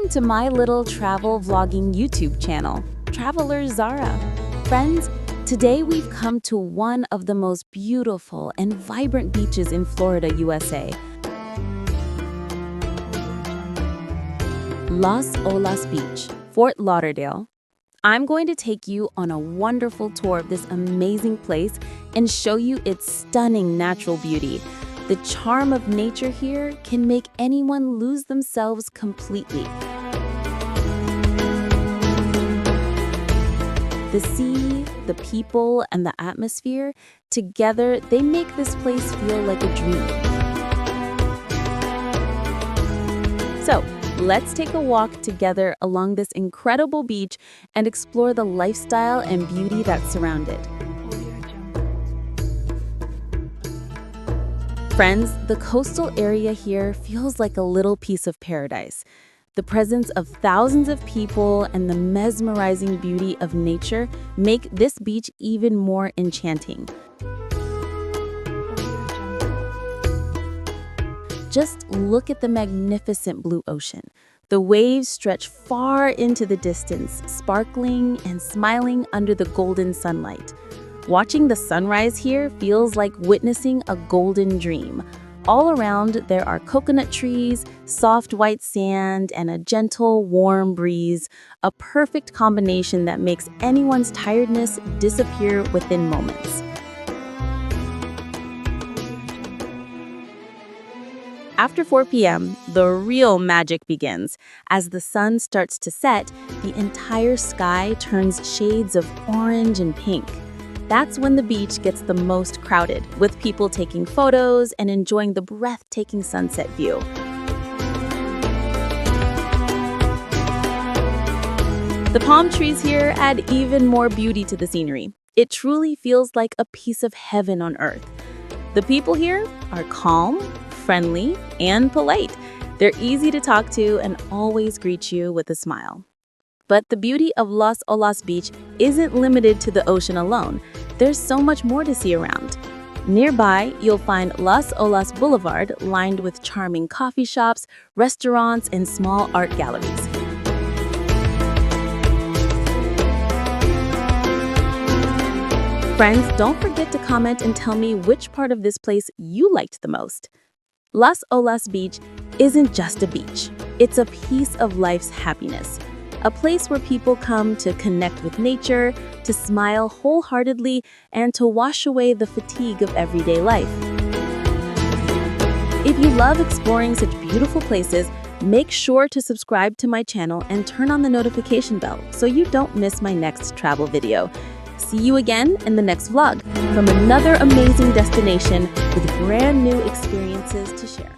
Welcome to my little travel vlogging YouTube channel, Traveler Zara. Friends, today we've come to one of the most beautiful and vibrant beaches in Florida, USA. Las Olas Beach, Fort Lauderdale. I'm going to take you on a wonderful tour of this amazing place and show you its stunning natural beauty. The charm of nature here can make anyone lose themselves completely. The sea, the people, and the atmosphere, together, they make this place feel like a dream. So, let's take a walk together along this incredible beach and explore the lifestyle and beauty that surround it. Friends, the coastal area here feels like a little piece of paradise. The presence of thousands of people and the mesmerizing beauty of nature make this beach even more enchanting. Just look at the magnificent blue ocean. The waves stretch far into the distance, sparkling and smiling under the golden sunlight. Watching the sunrise here feels like witnessing a golden dream. All around, there are coconut trees, soft white sand, and a gentle, warm breeze, a perfect combination that makes anyone's tiredness disappear within moments. After 4 p.m., the real magic begins. As the sun starts to set, the entire sky turns shades of orange and pink. That's when the beach gets the most crowded, with people taking photos and enjoying the breathtaking sunset view. The palm trees here add even more beauty to the scenery. It truly feels like a piece of heaven on earth. The people here are calm, friendly, and polite. They're easy to talk to and always greet you with a smile. But the beauty of Las Olas Beach isn't limited to the ocean alone. There's so much more to see around. Nearby, you'll find Las Olas Boulevard lined with charming coffee shops, restaurants, and small art galleries. Friends, don't forget to comment and tell me which part of this place you liked the most. Las Olas Beach isn't just a beach. It's a piece of life's happiness. A place where people come to connect with nature, to smile wholeheartedly, and to wash away the fatigue of everyday life. If you love exploring such beautiful places, make sure to subscribe to my channel and turn on the notification bell so you don't miss my next travel video. See you again in the next vlog from another amazing destination with brand new experiences to share.